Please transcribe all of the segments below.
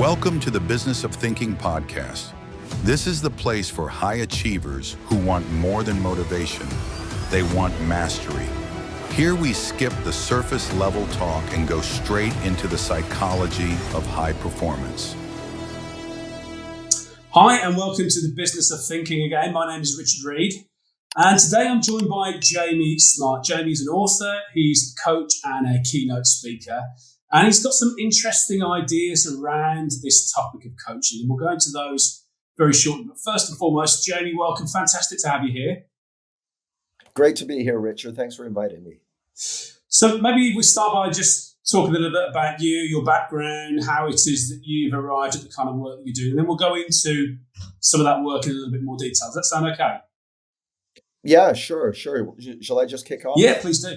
Welcome to the Business of Thinking podcast. This is the place for high achievers who want more than motivation. They want mastery. Here we skip the surface level talk and go straight into the psychology of high performance. Hi, and welcome to the Business of Thinking again. My name is Reid, and today I'm joined by Jamie Smart. Jamie's an author, he's a coach and a keynote speaker, and he's got some interesting ideas around this topic of coaching. And we'll go into those very shortly. But first and foremost, Jamie, welcome. Fantastic to have you here. Great to be here, Richard. Thanks for inviting me. So maybe we start by just talking a little bit about you, your background, how it is that you've arrived at the kind of work that you're doing. And then we'll go into some of that work in a little bit more detail. Does that sound okay? Yeah, sure. Shall I just kick off? Yeah, please do.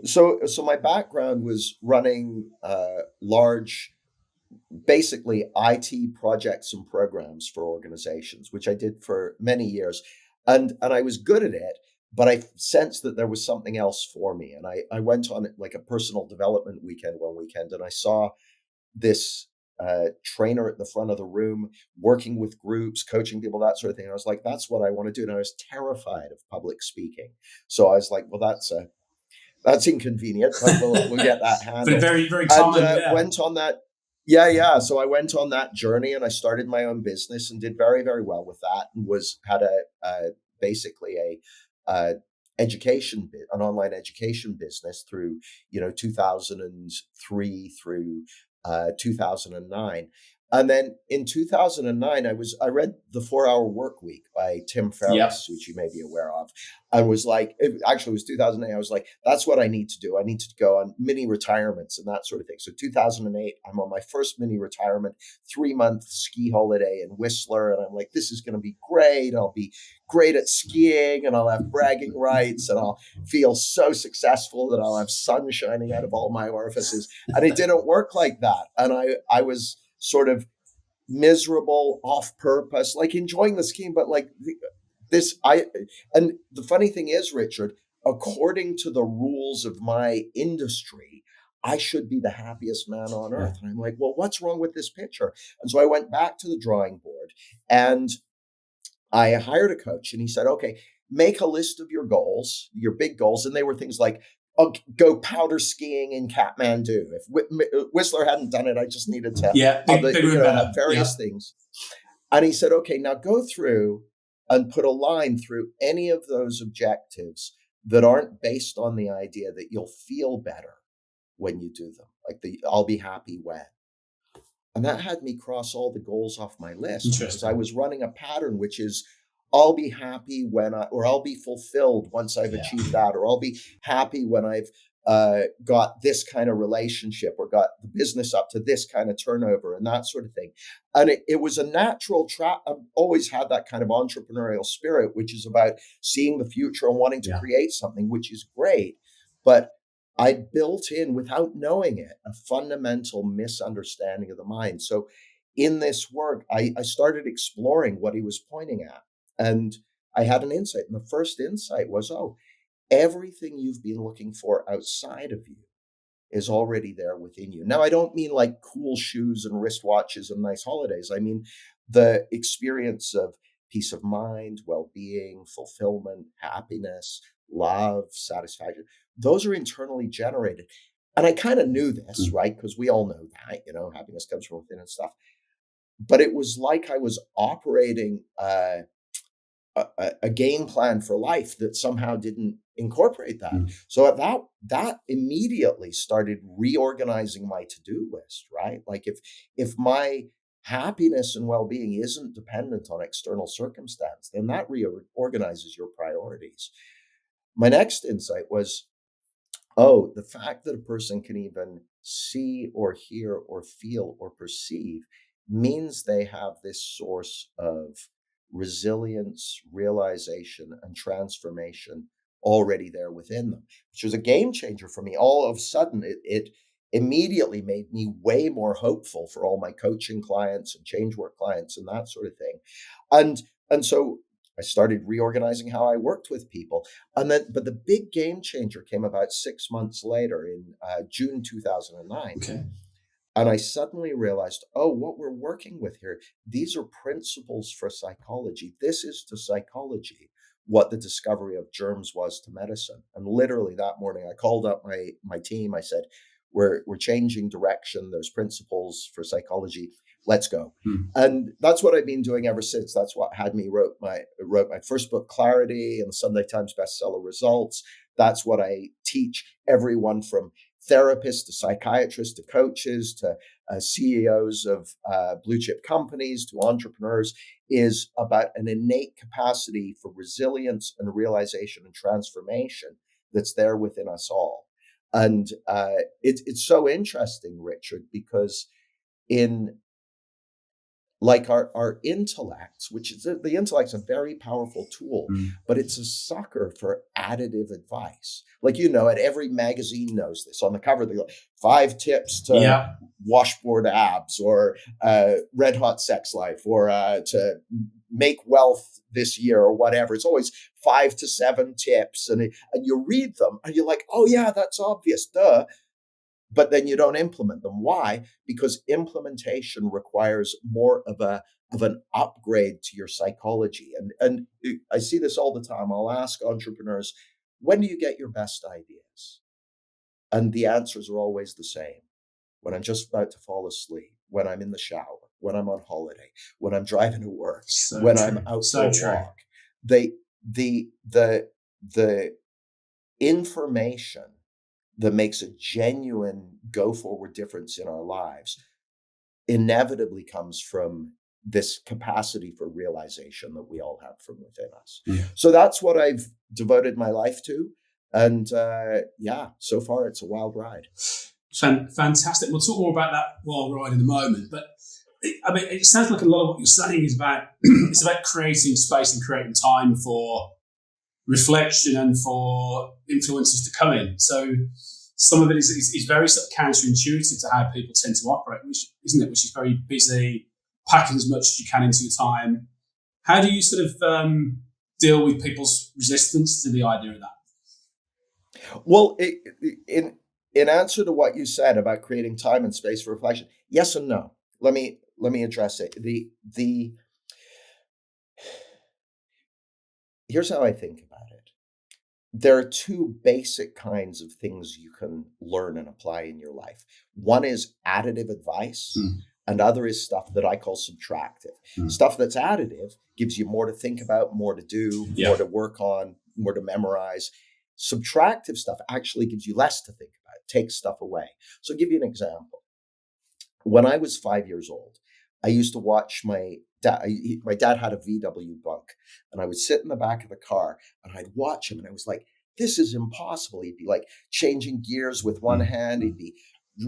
So my background was running large, basically IT projects and programs for organizations, which I did for many years. And I was good at it, but I sensed that there was something else for me. And I went on like a personal development weekend one weekend, and I saw this trainer at the front of the room working with groups, coaching people, that sort of thing. And I was like, that's what I want to do. And I was terrified of public speaking. So I was like, well, that's inconvenient, but we'll get that handled. But very, very common. And went on that. Yeah. So I went on that journey and I started my own business and did very, very well with that, and had basically an online education business through 2003 through 2009. And then in 2009, I read The 4-Hour Work Week by Tim Ferriss, which you may be aware of. I was like, it was 2008. I was like, that's what I need to do. I need to go on mini retirements and that sort of thing. So 2008, I'm on my first mini retirement, 3-month ski holiday in Whistler. And I'm like, this is going to be great. I'll be great at skiing and I'll have bragging rights and I'll feel so successful that I'll have sun shining out of all my orifices. And it didn't work like that. And I was sort of miserable, off purpose, like enjoying the skiing, but like and the funny thing is, Richard, according to the rules of my industry, I should be the happiest man on earth. And I'm like, well, what's wrong with this picture? And so I went back to the drawing board and I hired a coach, and he said, okay, make a list of your goals, your big goals. And they were things like, I'll go powder skiing in Kathmandu. If Whistler hadn't done it, I just needed to have various things. And he said, okay, now go through and put a line through any of those objectives that aren't based on the idea that you'll feel better when you do them. Like I'll be happy when. And that had me cross all the goals off my list because I was running a pattern, which is I'll be happy or I'll be fulfilled once I've achieved that, or I'll be happy when I've got this kind of relationship or got the business up to this kind of turnover and that sort of thing. And it was a natural trap. I've always had that kind of entrepreneurial spirit, which is about seeing the future and wanting to create something, which is great. But I built in, without knowing it, a fundamental misunderstanding of the mind. So in this work, I started exploring what he was pointing at. And I had an insight. And the first insight was, everything you've been looking for outside of you is already there within you. Now, I don't mean like cool shoes and wristwatches and nice holidays. I mean the experience of peace of mind, well-being, fulfillment, happiness, love, satisfaction. Those are internally generated. And I kind of knew this, right? Because we all know that, happiness comes from within and stuff. But it was like I was operating a game plan for life that somehow didn't incorporate that. So that immediately started reorganizing my to-do list, right? Like if my happiness and well-being isn't dependent on external circumstance, then that reorganizes your priorities. My next insight was, the fact that a person can even see or hear or feel or perceive means they have this source of resilience, realization, and transformation already there within them, which was a game changer for me. All of a sudden, it immediately made me way more hopeful for all my coaching clients and change work clients and that sort of thing. And so I started reorganizing how I worked with people. But the big game changer came about 6 months later in June 2009. Okay. And I suddenly realized, oh, what we're working with here, these are principles for psychology. This is to psychology what the discovery of germs was to medicine. And literally that morning, I called up my team. I said, we're changing direction. There's principles for psychology. Let's go. And that's what I've been doing ever since. That's what had me wrote my first book, Clarity, and the Sunday Times bestseller Results. That's what I teach everyone from therapists to psychiatrists to coaches to CEOs of blue chip companies to entrepreneurs, is about an innate capacity for resilience and realization and transformation that's there within us all. And it's so interesting, Richard, because in like our intellects, which is the intellect's a very powerful tool, but it's a sucker for additive advice. Like, at every magazine knows this. On the cover, they go 5 tips to washboard abs, or red hot sex life, or to make wealth this year, or whatever. It's always 5 to 7 tips, and you read them and you're like, oh yeah, that's obvious, duh. But then you don't implement them. Why? Because implementation requires more of an upgrade to your psychology. And I see this all the time. I'll ask entrepreneurs, when do you get your best ideas? And the answers are always the same. When I'm just about to fall asleep, when I'm in the shower, when I'm on holiday, when I'm driving to work, when I'm out for a walk. The information that makes a genuine go forward difference in our lives inevitably comes from this capacity for realization that we all have from within us. So that's what I've devoted my life to. And so far it's a wild ride. Fantastic. We'll talk more about that wild ride in a moment. But it sounds like a lot of what you're saying is about it's about creating space and creating time for reflection and for influences to come in. So some of it is very sort of counterintuitive to how people tend to operate, which is very busy, packing as much as you can into your time. How do you sort of deal with people's resistance to the idea of that? Well, in answer to what you said about creating time and space for reflection, yes and no. Let me address it. Here's how I think about it. There are 2 basic kinds of things you can learn and apply in your life. One is additive advice, and other is stuff that I call subtractive. Stuff that's additive gives you more to think about, more to do, more to work on, more to memorize. Subtractive stuff actually gives you less to think about, takes stuff away. So I'll give you an example. When I was 5 years old, I used to watch my dad. My dad had a VW bug, and I would sit in the back of the car and I'd watch him, and I was like, this is impossible. He'd be like changing gears with one hand. He'd be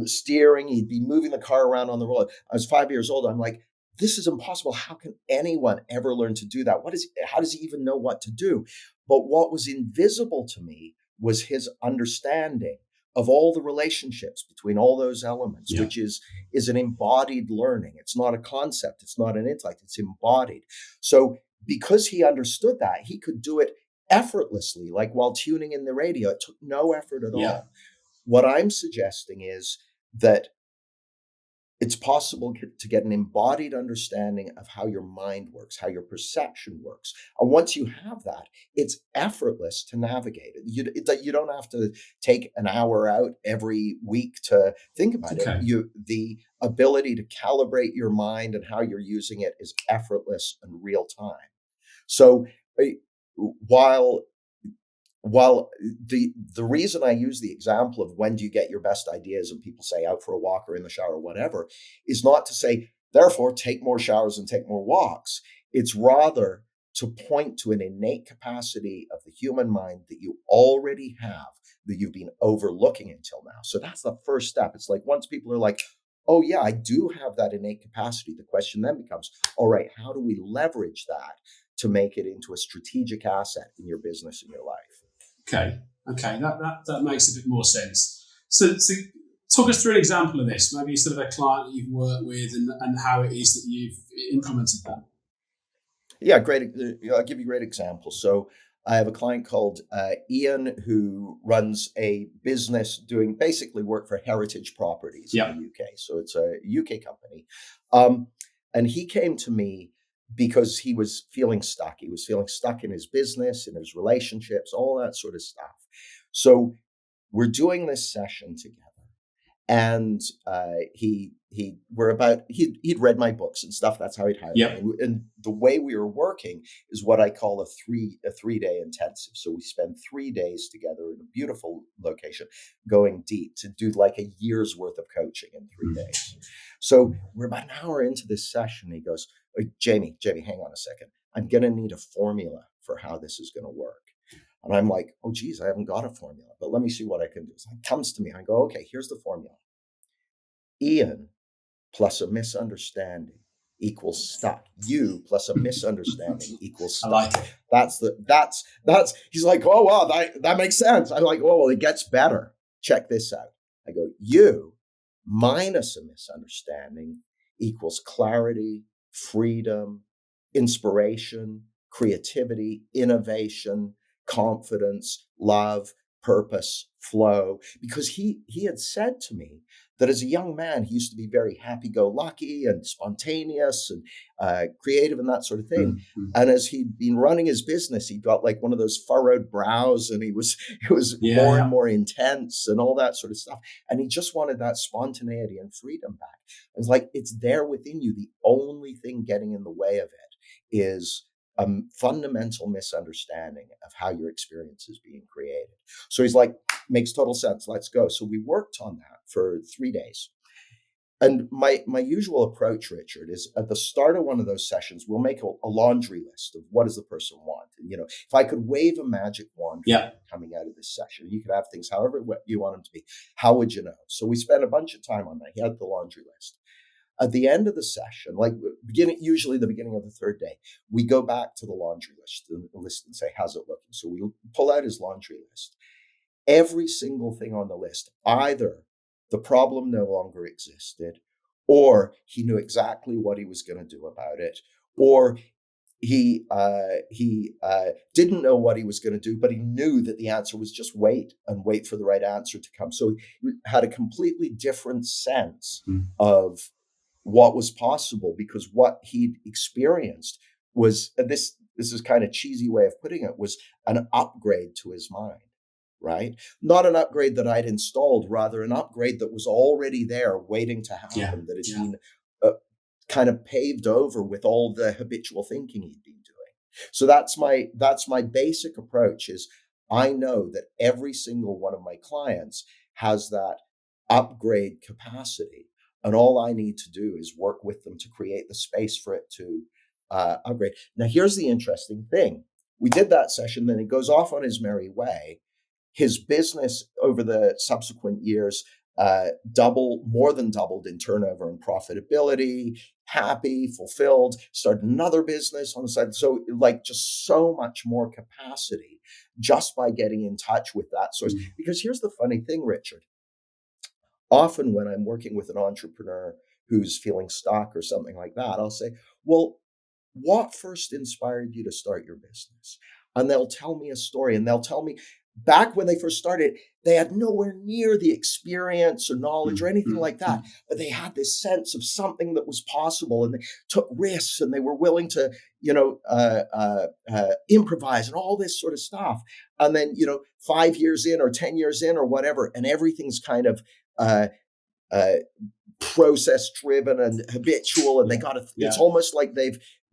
steering. He'd be moving the car around on the road. I was 5 years old. I'm like, this is impossible. How can anyone ever learn to do that? How does he even know what to do? But what was invisible to me was his understanding of all the relationships between all those elements, which is an embodied learning. It's not a concept. It's not an intellect. It's embodied. So because he understood that, he could do it effortlessly, like while tuning in the radio. It took no effort at all. What I'm suggesting is that it's possible to get an embodied understanding of how your mind works, how your perception works. And once you have that, it's effortless to navigate it. You don't have to take an hour out every week to think about it. The ability to calibrate your mind and how you're using it is effortless and real time. So while the reason I use the example of when do you get your best ideas, and people say out for a walk or in the shower or whatever, is not to say, therefore, take more showers and take more walks. It's rather to point to an innate capacity of the human mind that you already have, that you've been overlooking until now. So that's the first step. It's like once people are like, oh yeah, I do have that innate capacity, the question then becomes, all right, how do we leverage that to make it into a strategic asset in your business and your life? Okay, that makes a bit more sense. So talk us through an example of this, maybe sort of a client that you've worked with and how it is that you've implemented that. Yeah, great. I'll give you a great example. So I have a client called Ian who runs a business doing basically work for heritage properties in the UK. So it's a UK company. And he came to me because he was feeling stuck. He was feeling stuck in his business, in his relationships, all that sort of stuff. So we're doing this session together. And he'd read my books and stuff. That's how he'd hired me. And the way we were working is what I call a 3-day intensive. So we spend 3 days together in a beautiful location, going deep to do like a year's worth of coaching in 3 days. So we're about an hour into this session. He goes, Jamie, hang on a second. I'm going to need a formula for how this is going to work. And I'm like, oh, geez, I haven't got a formula, but let me see what I can do. So it comes to me. I go, okay, here's the formula. Ian plus a misunderstanding equals stuck. You plus a misunderstanding equals stuck. I like it. That's, he's like, oh, wow, that makes sense. I'm like, oh, well, it gets better. Check this out. I go, you minus a misunderstanding equals clarity, freedom, inspiration, creativity, innovation, confidence, love, purpose, flow. Because he had said to me that as a young man, he used to be very happy-go-lucky and spontaneous and creative and that sort of thing. Mm-hmm. And as he'd been running his business, he got like one of those furrowed brows, and it was more and more intense and all that sort of stuff. And he just wanted that spontaneity and freedom back. I was like, it's there within you. The only thing getting in the way of it is a fundamental misunderstanding of how your experience is being created. So he's like, makes total sense. Let's go. So we worked on that for 3 days. And my usual approach, Richard, is at the start of one of those sessions, we'll make a laundry list of what does the person want. And, if I could wave a magic wand coming out of this session, you could have things however you want them to be. How would you know? So we spent a bunch of time on that. He had the laundry list. At the end of the session, usually the beginning of the third day, we go back to the laundry list and say, how's it looking? So we pull out his laundry list. Every single thing on the list, either the problem no longer existed, or he knew exactly what he was going to do about it, or he didn't know what he was going to do, but he knew that the answer was just wait for the right answer to come. So he had a completely different sense of what was possible, because what he'd experienced was, this is kind of cheesy way of putting it, was an upgrade to his mind, right? Not an upgrade that I'd installed, rather an upgrade that was already there waiting to happen, that had been kind of paved over with all the habitual thinking he'd been doing. So that's my basic approach, is I know that every single one of my clients has that upgrade capacity. And all I need to do is work with them to create the space for it to upgrade. Now, here's the interesting thing. We did that session, then he goes off on his merry way. His business over the subsequent years more than doubled in turnover and profitability, happy, fulfilled, started another business on the side. So just so much more capacity just by getting in touch with that source. Because here's the funny thing, Richard. Often when I'm working with an entrepreneur who's feeling stuck or something like that, I'll say, well, what first inspired you to start your business? And they'll tell me a story, and they'll tell me back when they first started, they had nowhere near the experience or knowledge or anything like that, but they had this sense of something that was possible, and they took risks, and they were willing to, improvise and all this sort of stuff. And then, 5 years in or 10 years in or whatever, and everything's kind of process driven and habitual, and they got to, it's almost like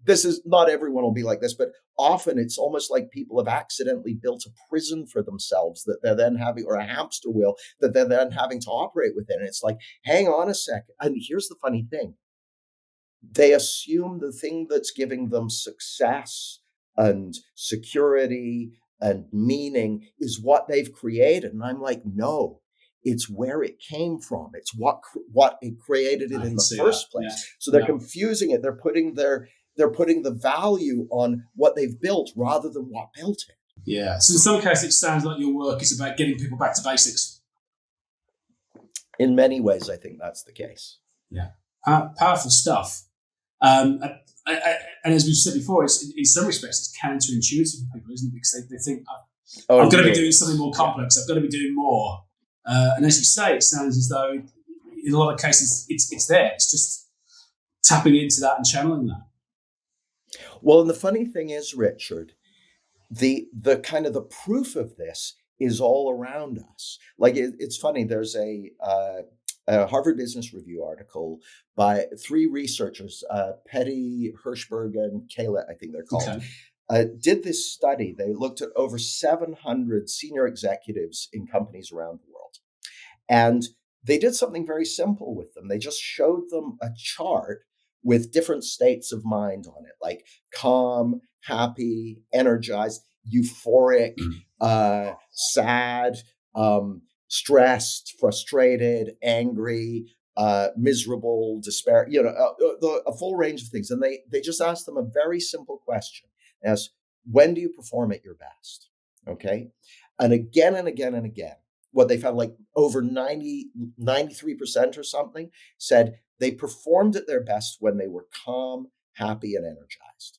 this is not everyone will be like this, but often it's almost like people have accidentally built a prison for themselves that they're then having, or a hamster wheel that they're then having to operate within. And it's like, hang on a second. And here's the funny thing. They assume the thing that's giving them success and security and meaning is what they've created. And I'm like, no. It's where it came from. It's what it created it in the first place. Yeah. So they're confusing it. They're putting the value on what they've built rather than what built it. Yeah. So in some cases, it sounds like your work is about getting people back to basics. In many ways, I think that's the case. Yeah. Powerful stuff. And as we've said before, in some respects, it's counterintuitive for people, isn't it? Because they think, Oh, I've got to be really? doing something more complex. I've got to be doing more. And as you say, it sounds as though in a lot of cases it's there. It's just tapping into that and channeling that. Well, and the funny thing is, Richard, the kind of the proof of this is all around us. Like it's funny. There's a Harvard Business Review article by three researchers, Petty, Hirschberg, and Kayla, I think they're called. Okay. Did this study. They looked at over 700 senior executives in companies around the world. And they did something very simple with them. They just showed them a chart with different states of mind on it, like calm, happy, energized, euphoric, sad, stressed, frustrated, angry, miserable, despair, a full range of things. And they just asked them a very simple question as, when do you perform at your best? Okay. And again and again and again, what they found, like over 93% or something, said they performed at their best when they were calm, happy, and energized.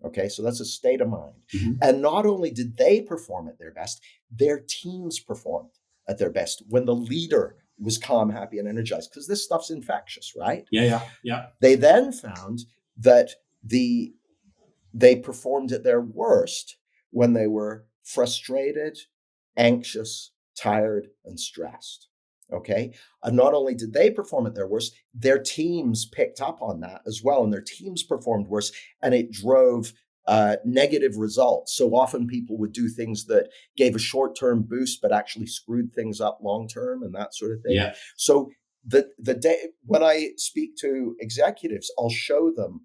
Okay, so that's a state of mind. Mm-hmm. And not only did they perform at their best, their teams performed at their best when the leader was calm, happy, and energized, because this stuff's infectious, right? Yeah. They then found that they performed at their worst when they were frustrated, anxious, tired, and stressed. Okay. And not only did they perform at their worst, their teams picked up on that as well. And their teams performed worse. And it drove negative results. So often people would do things that gave a short-term boost, but actually screwed things up long-term and that sort of thing. Yeah. So the day when I speak to executives, I'll show them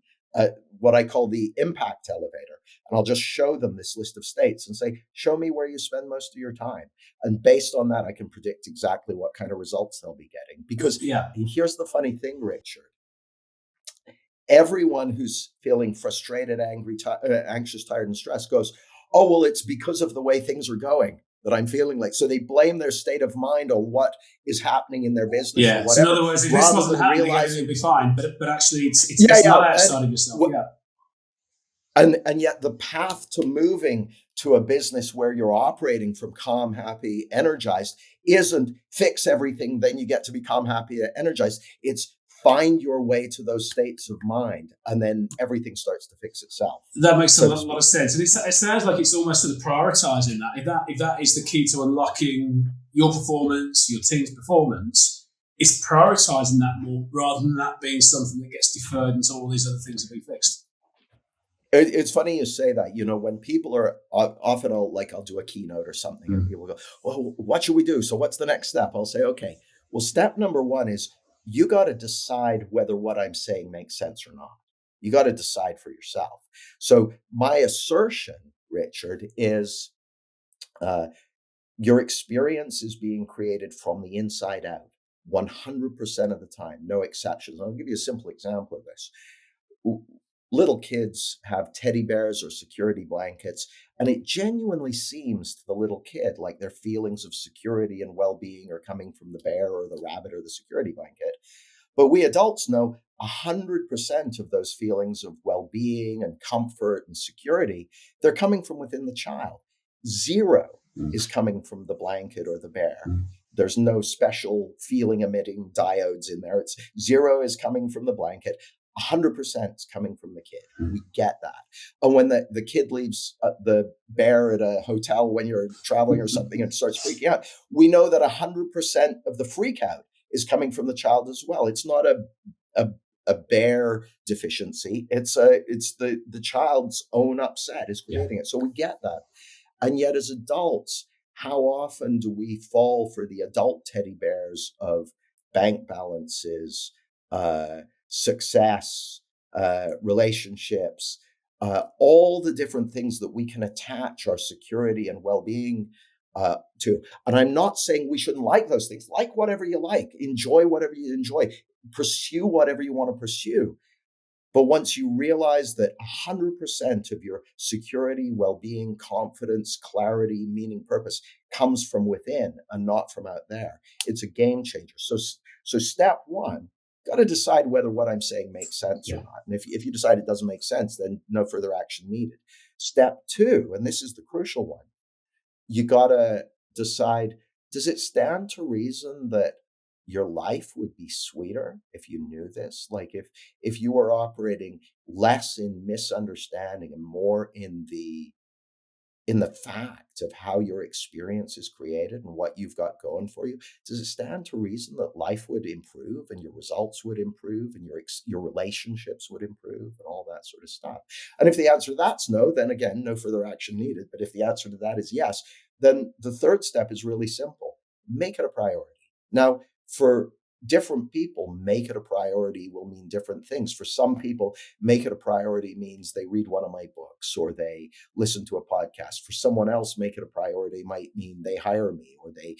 what I call the impact elevator. And I'll just show them this list of states and say, show me where you spend most of your time. And based on that, I can predict exactly what kind of results they'll be getting. Because here's the funny thing, Richard. Everyone who's feeling frustrated, angry, anxious, tired, and stressed goes, oh, well, it's because of the way things are going that I'm feeling like. So they blame their state of mind on what is happening in their business or whatever. So in other words, if this wasn't happening, everything would be fine. But actually, it's not outside of yourself. And yet the path to moving to a business where you're operating from calm, happy, energized isn't fix everything, then you get to be calm, happy, energized. It's find your way to those states of mind, and then everything starts to fix itself. That makes a lot of sense. And it sounds like it's almost sort of prioritizing that. If that is the key to unlocking your performance, your team's performance, it's prioritizing that more rather than that being something that gets deferred until all these other things have been fixed. It's funny you say that. When people are often, I'll do a keynote or something, and people go, well, what should we do? So what's the next step? I'll say, okay, well, step number one is you got to decide whether what I'm saying makes sense or not. You got to decide for yourself. So my assertion, Richard, is your experience is being created from the inside out, 100% of the time, no exceptions. I'll give you a simple example of this. Little kids have teddy bears or security blankets, and it genuinely seems to the little kid like their feelings of security and well-being are coming from the bear or the rabbit or the security blanket. But we adults know 100% of those feelings of well-being and comfort and security, they're coming from within the child. 0 is coming from the blanket or the bear. There's no special feeling emitting diodes in there. It's 0 is coming from the blanket. 100% is coming from the kid. We get that. And when the kid leaves the bear at a hotel when you're traveling or something and starts freaking out, we know that 100% of the freak out is coming from the child as well. It's not a bear deficiency. It's the child's own upset is creating it. So we get that. And yet as adults, how often do we fall for the adult teddy bears of bank balances, success, relationships, all the different things that we can attach our security and well-being to. And I'm not saying we shouldn't like those things. Like whatever you like, enjoy whatever you enjoy, pursue whatever you want to pursue. But once you realize that 100% of your security, well-being, confidence, clarity, meaning, purpose comes from within and not from out there, it's a game changer. So step one got to decide whether what I'm saying makes sense or Yeah. not. And if you decide it doesn't make sense, then no further action needed. Step two, and this is the crucial one, you got to decide, does it stand to reason that your life would be sweeter if you knew this? Like if you were operating less in misunderstanding and more in the fact of how your experience is created and what you've got going for you, does it stand to reason that life would improve and your results would improve and your relationships would improve and all that sort of stuff? And if the answer to that's no, then again, no further action needed. But if the answer to that is yes, then the third step is really simple. Make it a priority. Now, for different people, make it a priority will mean different things. For some people, make it a priority means they read one of my books or they listen to a podcast. For someone else, make it a priority might mean they hire me or they,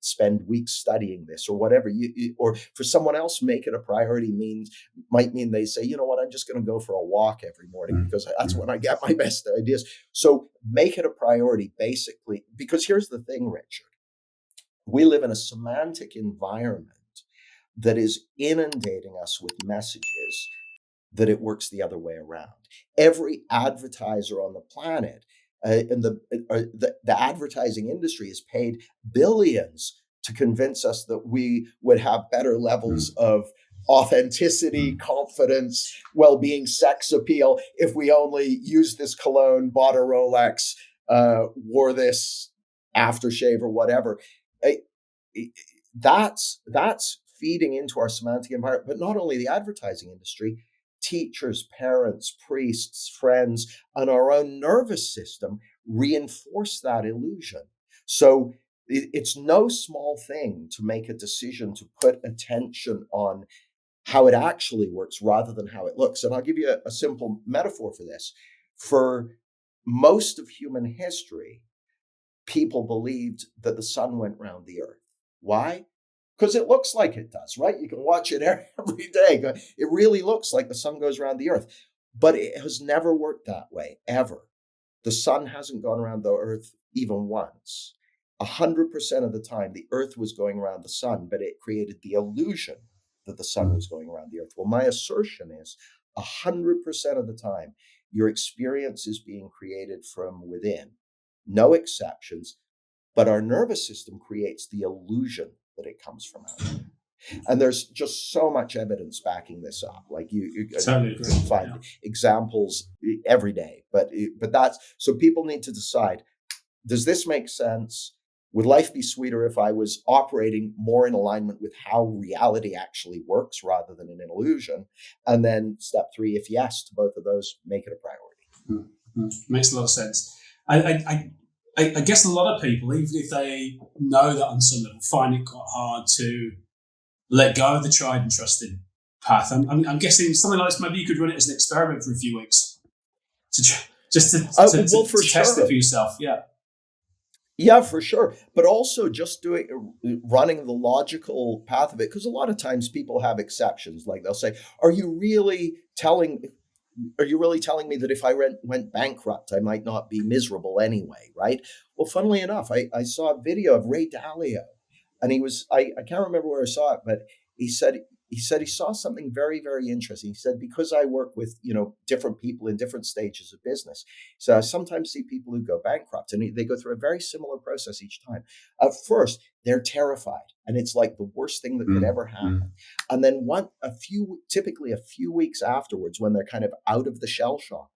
spend weeks studying this or whatever. Or for someone else, make it a priority might mean they say, you know what, I'm just going to go for a walk every morning because that's when I get my best ideas. So make it a priority, basically, because here's the thing, Richard. We live in a semantic environment that is inundating us with messages that it works the other way around. Every advertiser on the planet and the advertising industry has paid billions to convince us that we would have better levels of authenticity, confidence, well-being, sex appeal if we only used this cologne, bought a Rolex, wore this aftershave or whatever. That's feeding into our semantic environment, but not only the advertising industry, teachers, parents, priests, friends, and our own nervous system reinforce that illusion. So it's no small thing to make a decision to put attention on how it actually works rather than how it looks. And I'll give you a simple metaphor for this. For most of human history, people believed that the sun went round the earth. Why? Because it looks like it does, right? You can watch it every day. It really looks like the sun goes around the earth. But it has never worked that way, ever. The sun hasn't gone around the earth even once. 100% of the time, the earth was going around the sun, but it created the illusion that the sun was going around the earth. Well, my assertion is 100% of the time, your experience is being created from within. No exceptions, but our nervous system creates the illusion that it comes from out. And there's just so much evidence backing this up. Like you Totally can find examples every day, but that's, so people need to decide, does this make sense? Would life be sweeter if I was operating more in alignment with how reality actually works rather than an illusion? And then step three, if yes to both of those, make it a priority. Makes a lot of sense. I guess a lot of people, even if they know that on some level, find it quite hard to let go of the tried and trusted path. I'm guessing something like this, maybe you could run it as an experiment for a few weeks to test it for yourself. Yeah. Yeah, for sure. But also just running the logical path of it. Because a lot of times people have exceptions. Like they'll say, are you really telling me that if I went bankrupt, I might not be miserable anyway, right? Well, funnily enough, I saw a video of Reid, and I can't remember where I saw it, but he said he saw something very, very interesting. He said, because I work with, different people in different stages of business. So I sometimes see people who go bankrupt and they go through a very similar process each time. At first, they're terrified and it's like the worst thing that could ever happen. And then typically a few weeks afterwards, when they're kind of out of the shell shock,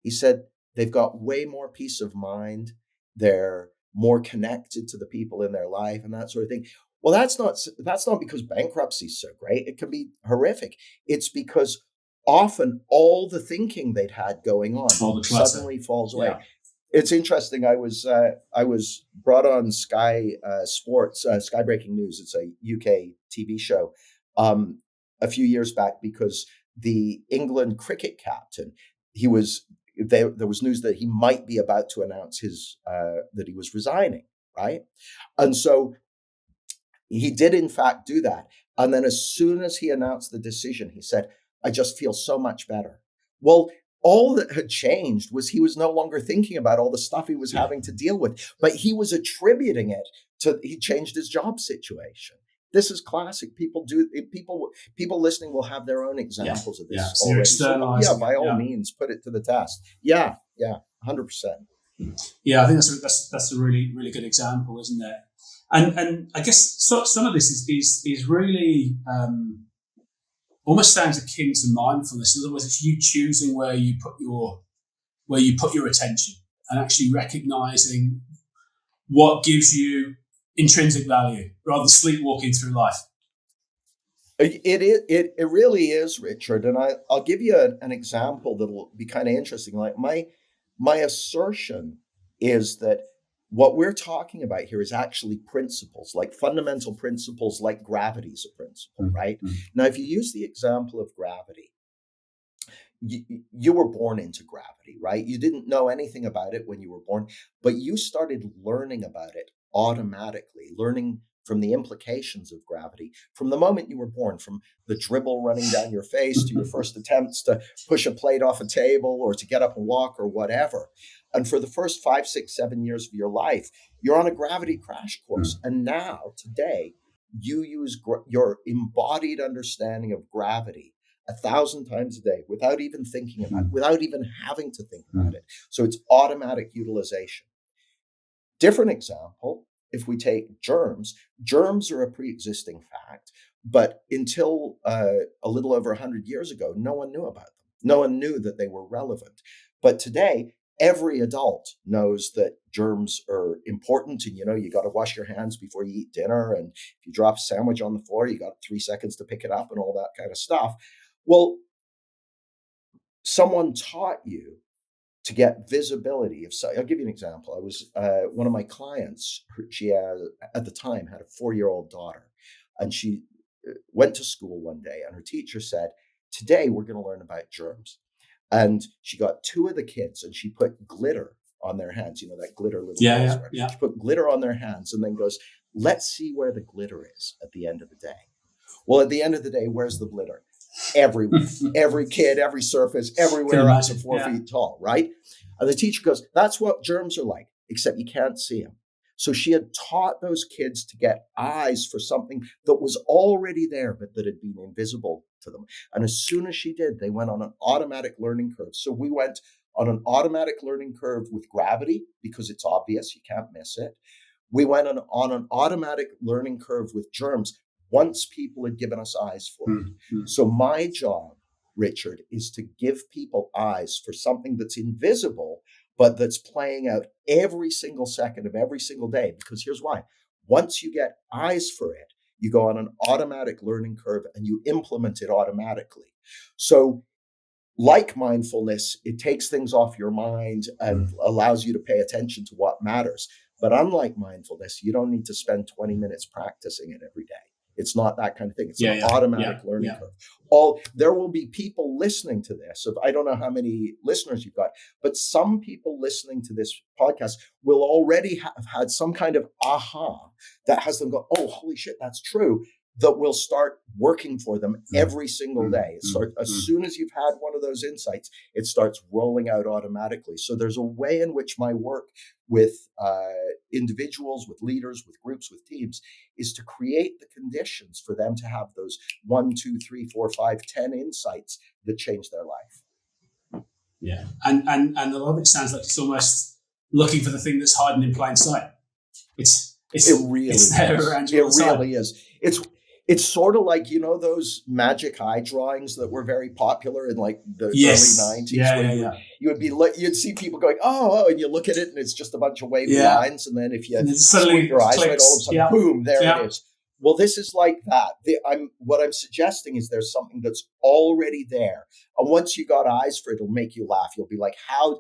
he said they've got way more peace of mind. They're more connected to the people in their life and that sort of thing. Well, that's not because bankruptcy is so great. It can be horrific. It's because often all the thinking they'd had going on suddenly falls away. Yeah. It's interesting. I was brought on Sky Sports, Sky Breaking News. It's a UK TV show a few years back because the England cricket captain, there was news that he might be about to announce that he was resigning, right? And so he did, in fact, do that. And then as soon as he announced the decision, he said, I just feel so much better. Well, all that had changed was he was no longer thinking about all the stuff he was having to deal with, but he was attributing it to, he changed his job situation. This is classic. People listening will have their own examples of this So already. So, yeah, by all yeah. means, put it to the test. Yeah, 100%. Yeah, I think that's a really, really good example, isn't it? And I guess some of this is really almost sounds akin to mindfulness. In other words, it's you choosing where you put your attention and actually recognizing what gives you intrinsic value rather than sleepwalking through life. It really is, Richard. And I'll give you an example that will be kind of interesting. Like my assertion is that what we're talking about here is actually principles, like fundamental principles, like gravity is a principle, right? Now, if you use the example of gravity, you were born into gravity, right? You didn't know anything about it when you were born, but you started learning about it automatically, learning from the implications of gravity from the moment you were born, from the dribble running down your face to your first attempts to push a plate off a table or to get up and walk or whatever. And for the first 5, 6, 7 years of your life, you're on a gravity crash course. And now, today, you use your embodied understanding of gravity 1,000 times a day without even thinking about it, without even having to think about it. So it's automatic utilization. Different example, if we take germs are a pre-existing fact, but until a little over 100 years ago, no one knew about them. No one knew that they were relevant. But today, every adult knows that germs are important, and you got to wash your hands before you eat dinner, and if you drop a sandwich on the floor, you got 3 seconds to pick it up and all that kind of stuff. Well, someone taught you to get visibility. I'll give you an example. I was one of my clients. She at the time had a 4-year-old daughter, and she went to school one day, and her teacher said, "Today we're going to learn about germs." And she got 2 of the kids, and she put glitter on their hands. You know, that glitter little Yeah. She put glitter on their hands, and then goes, "Let's see where the glitter is at the end of the day." Well, at the end of the day, where's the glitter? Everywhere, every kid, every surface, everywhere up to 4 feet tall, right? And the teacher goes, "That's what germs are like, except you can't see them." So she had taught those kids to get eyes for something that was already there, but that had been invisible to them. And as soon as she did, they went on an automatic learning curve. So we went on an automatic learning curve with gravity because it's obvious, you can't miss it. We went on an automatic learning curve with germs once people had given us eyes for it. So my job, Richard, is to give people eyes for something that's invisible, but that's playing out every single second of every single day. Because here's why. Once you get eyes for it, you go on an automatic learning curve and you implement it automatically. So like mindfulness, it takes things off your mind and allows you to pay attention to what matters. But unlike mindfulness, you don't need to spend 20 minutes practicing it every day. It's not that kind of thing. It's an automatic learning curve. There will be people listening to this. I don't know how many listeners you've got, but some people listening to this podcast will already have had some kind of aha that has them go, "Oh, holy shit, that's true." That will start working for them every single day. As soon as you've had one of those insights, it starts rolling out automatically. So there's a way in which my work with individuals, with leaders, with groups, with teams is to create the conditions for them to have those 1, 2, 3, 4, 5, 10 insights that change their life. Yeah. And a lot of it sounds like it's almost looking for the thing that's hiding in plain sight. It really it's there is. Around you all the time. It really is. It's sort of like, those magic eye drawings that were very popular in like the early 90s. You'd see people going, oh, and you look at it and it's just a bunch of wavy lines. And then if you squint your eyes, right, all of a sudden, boom, there it is. Well, this is like that. What I'm suggesting is there's something that's already there. And once you got eyes for it, it'll make you laugh. You'll be like, how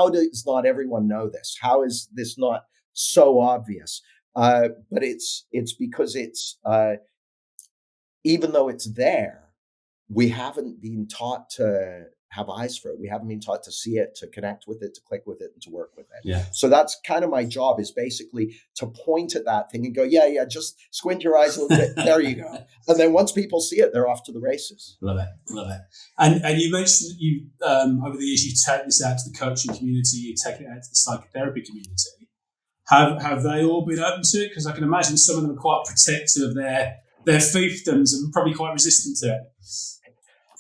does not everyone know this? How is this not so obvious? But it's because it's, even though it's there, we haven't been taught to have eyes for it. We haven't been taught to see it, to connect with it, to click with it, and to work with it. Yeah. So that's kind of my job, is basically to point at that thing and go, yeah, just squint your eyes a little bit. There you go. And then once people see it, they're off to the races. Love it. And you mentioned you over the years you take this out to the coaching community, you take it out to the psychotherapy community. Have they all been open to it? Because I can imagine some of them are quite protective of their they're fiefdoms and probably quite resistant to it.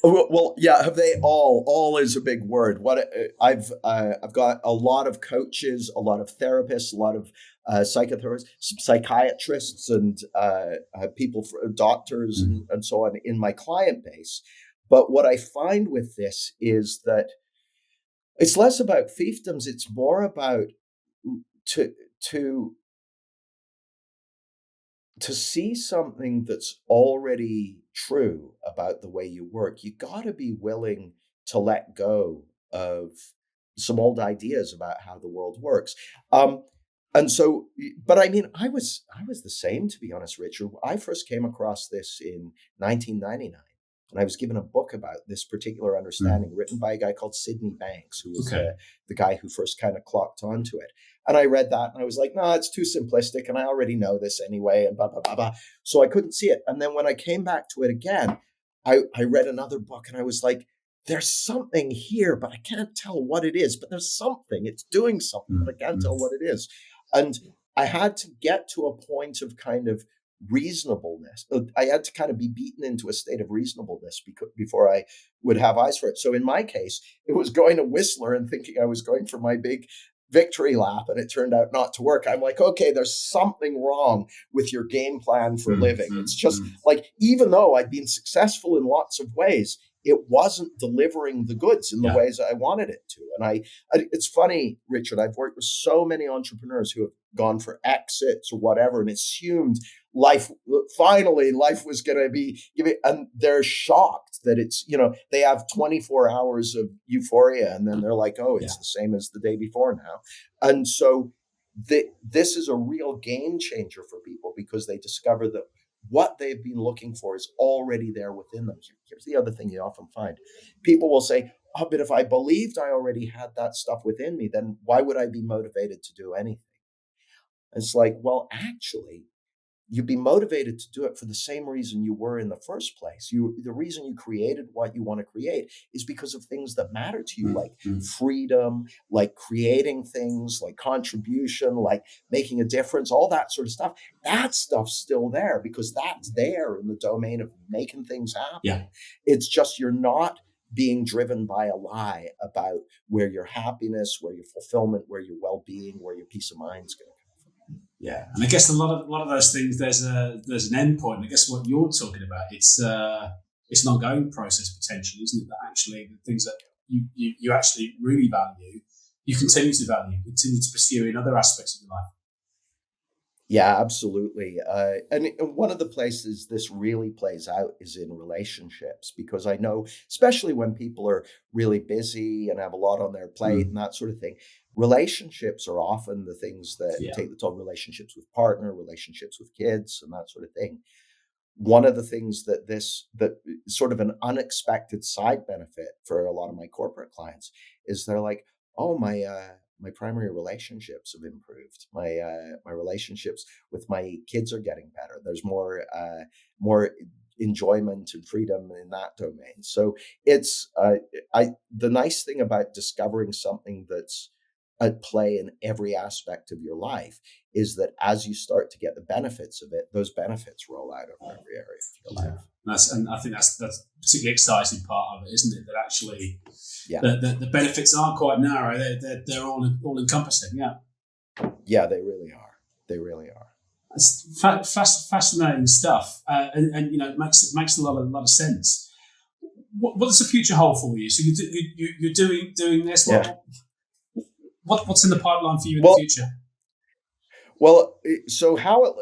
Well, yeah. Have they all? All is a big word. What I've got a lot of coaches, a lot of therapists, a lot of psychotherapists, some psychiatrists, and people, doctors, and so on in my client base. But what I find with this is that it's less about fiefdoms. It's more about to see something that's already true about the way you work. You got to be willing to let go of some old ideas about how the world works. And so, but I mean, I was the same, to be honest, Richard. I first came across this in 1999. And I was given a book about this particular understanding written by a guy called Sydney Banks, who was the guy who first kind of clocked onto it. And I read that and I was like, no, it's too simplistic. And I already know this anyway, and blah, blah, blah, blah. So I couldn't see it. And then when I came back to it again, I read another book and I was like, there's something here, but I can't tell what it is. But there's something. It's doing something, but I can't tell what it is. And I had to get to a point of kind of reasonableness. I had to kind of be beaten into a state of reasonableness before I would have eyes for it. So in my case, it was going to Whistler and thinking I was going for my big victory lap, and it turned out not to work. I'm like, okay, there's something wrong with your game plan for living. It's just like, even though I'd been successful in lots of ways, it wasn't delivering the goods in the ways I wanted it to. And it's funny, Richard, I've worked with so many entrepreneurs who have gone for exits or whatever and assumed life was going to be giving, and they're shocked that it's, they have 24 hours of euphoria and then they're like, oh, it's the same as the day before now. And so this is a real game changer for people, because they discover that what they've been looking for is already there within them. Here's the other thing you often find. People will say, oh, but if I believed I already had that stuff within me, then why would I be motivated to do anything? It's like, well, actually, you'd be motivated to do it for the same reason you were in the first place. The reason you created what you want to create is because of things that matter to you, like freedom, like creating things, like contribution, like making a difference, all that sort of stuff. That stuff's still there because that's there in the domain of making things happen. Yeah. It's just you're not being driven by a lie about where your happiness, where your fulfillment, where your well-being, where your peace of mind is going to come. Yeah, and I guess a lot of those things, there's an end point. And I guess what you're talking about, it's an ongoing process potentially, isn't it? That actually the things that you actually really value, you continue to value, continue to pursue in other aspects of your life. Yeah, absolutely. And one of the places this really plays out is in relationships, because I know, especially when people are really busy and have a lot on their plate and that sort of thing, relationships are often the things that take the toll. Relationships with partner, relationships with kids, and that sort of thing. One of the things that sort of an unexpected side benefit for a lot of my corporate clients is they're like, oh, my primary relationships have improved. My relationships with my kids are getting better. There's more enjoyment and freedom in that domain. So it's the nice thing about discovering something that's at play in every aspect of your life is that as you start to get the benefits of it, those benefits roll out over every area of your life. And I think that's a particularly exciting part of it, isn't it? That actually the benefits aren't quite narrow; they're all encompassing. Yeah, they really are. They really are. It's fascinating stuff, and it makes a lot of sense. What does the future hold for you? So you're doing this. What's in the pipeline for you in the future? Well, so how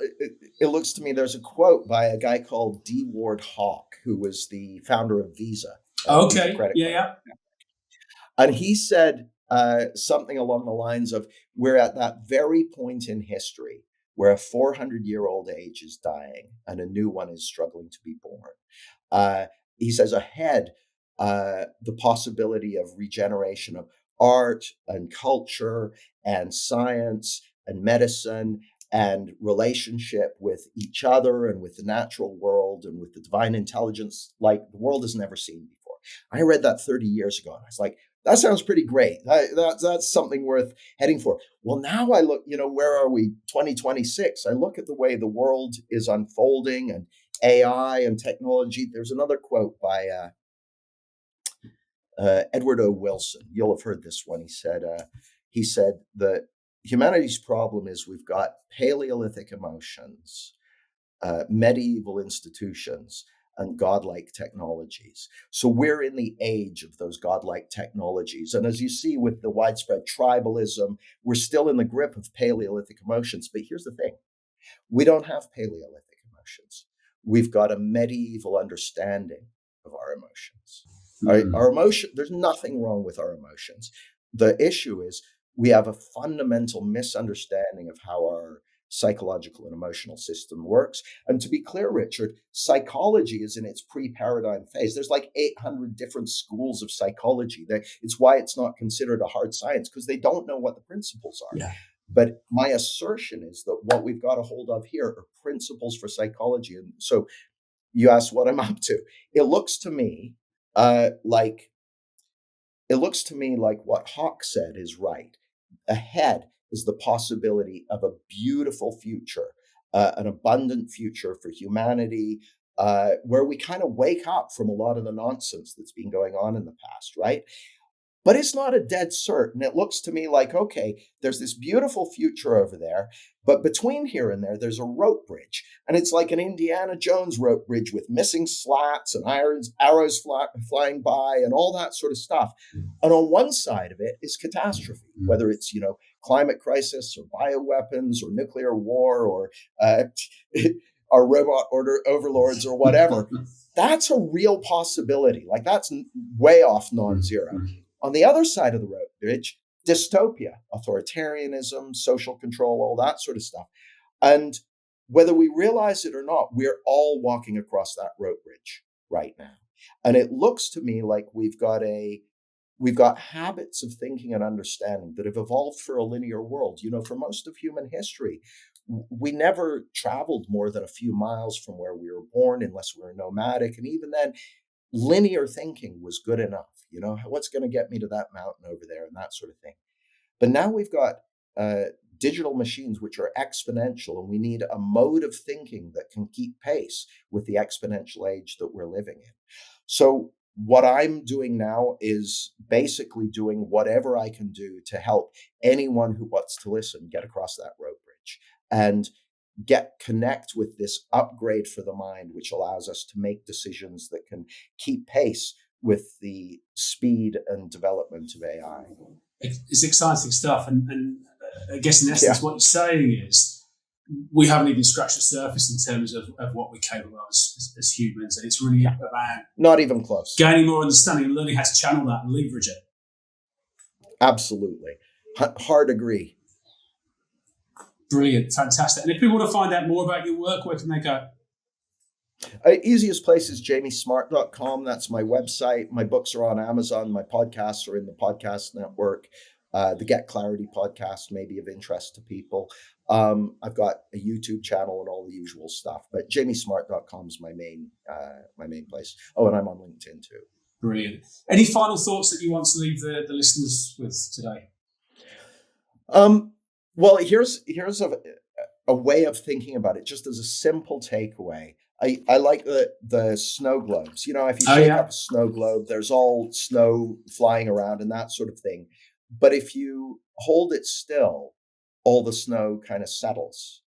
it looks to me, there's a quote by a guy called D. Ward Hawk, who was the founder of Visa. Okay. Yeah. And he said something along the lines of, we're at that very point in history where a 400-year-old age is dying and a new one is struggling to be born. He says ahead, the possibility of regeneration of art and culture and science and medicine and relationship with each other and with the natural world and with the divine intelligence like the world has never seen before. I read that 30 years ago and I was like, that sounds pretty great. That's something worth heading for. Well, now I look, where are we? 2026. I look at the way the world is unfolding and AI and technology. There's another quote by Edward O. Wilson. You'll have heard this one. He said that humanity's problem is we've got Paleolithic emotions, medieval institutions, and godlike technologies. So we're in the age of those godlike technologies. And as you see with the widespread tribalism, we're still in the grip of Paleolithic emotions. But here's the thing. We don't have Paleolithic emotions. We've got a medieval understanding of our emotions. Our emotion, there's nothing wrong with our emotions. The issue is we have a fundamental misunderstanding of how our psychological and emotional system works. And to be clear, Richard, psychology is in its pre-paradigm phase. There's like 800 different schools of psychology. It's why it's not considered a hard science, because they don't know what the principles are. Yeah. But my assertion is that what we've got a hold of here are principles for psychology. And so you asked what I'm up to. It looks to me like what Hawke said is right. Ahead is the possibility of a beautiful future, an abundant future for humanity, where we kind of wake up from a lot of the nonsense that's been going on in the past, right? But it's not a dead cert. And it looks to me like, okay, there's this beautiful future over there, but between here and there, there's a rope bridge. And it's like an Indiana Jones rope bridge with missing slats and arrows flying by and all that sort of stuff. And on one side of it is catastrophe, whether it's, climate crisis or bioweapons or nuclear war or our robot overlords or whatever. That's a real possibility. Like that's way off non-zero. On the other side of the road bridge, dystopia, authoritarianism, social control, all that sort of stuff. And whether we realize it or not, we're all walking across that road bridge right now. And it looks to me like we've got habits of thinking and understanding that have evolved for a linear world. For most of human history, we never traveled more than a few miles from where we were born unless we were nomadic. And even then, linear thinking was good enough. What's going to get me to that mountain over there and that sort of thing. But now we've got digital machines which are exponential, and we need a mode of thinking that can keep pace with the exponential age that we're living in. So what I'm doing now is basically doing whatever I can do to help anyone who wants to listen get across that road bridge and connect with this upgrade for the mind, which allows us to make decisions that can keep pace with the speed and development of AI. It's exciting stuff. And I guess in essence, what you're saying is we haven't even scratched the surface in terms of what we're capable of as humans. And it's really about not even close. Gaining more understanding and learning how to channel that and leverage it. Absolutely. Hard agree. Brilliant. Fantastic. And if people want to find out more about your work, where can they go? Easiest place is jamiesmart.com. That's my website. My books are on Amazon. My podcasts are in the podcast network. The Get Clarity podcast may be of interest to people. I've got a YouTube channel and all the usual stuff, but jamiesmart.com is my main place. Oh, and I'm on LinkedIn too. Brilliant. Any final thoughts that you want to leave the listeners with today? Well, here's a way of thinking about it, just as a simple takeaway. I like the snow globes. If you shake up a snow globe, there's all snow flying around and that sort of thing. But if you hold it still, all the snow kind of settles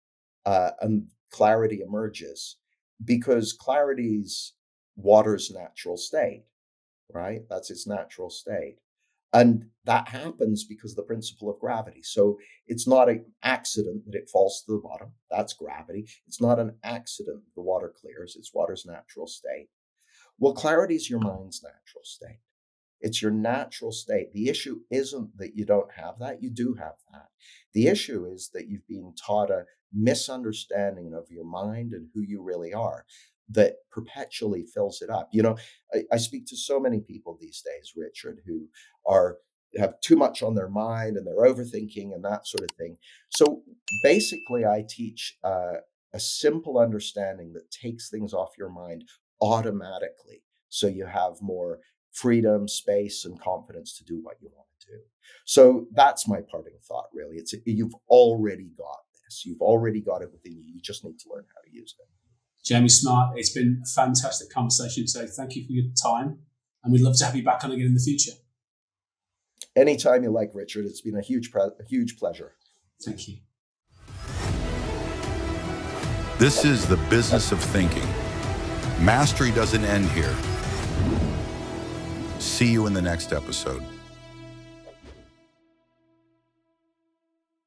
and clarity emerges, because clarity's water's natural state, right? That's its natural state. And that happens because of the principle of gravity. So it's not an accident that it falls to the bottom. That's gravity. It's not an accident that the water clears. It's water's natural state. Well, clarity is your mind's natural state. It's your natural state. The issue isn't that you don't have that. You do have that. The issue is that you've been taught a misunderstanding of your mind and who you really are that perpetually fills it up. I speak to so many people these days, Richard, who have too much on their mind and they're overthinking and that sort of thing. So basically, I teach a simple understanding that takes things off your mind automatically, so you have more freedom, space, and confidence to do what you want to do. So that's my parting thought, really. You've already got this. You've already got it within you. You just need to learn how to use it. Jamie Smart, it's been a fantastic conversation. So thank you for your time. And we'd love to have you back on again in the future. Anytime you like, Richard. It's been a huge pleasure. Thank you. This is the business of thinking. Mastery doesn't end here. See you in the next episode.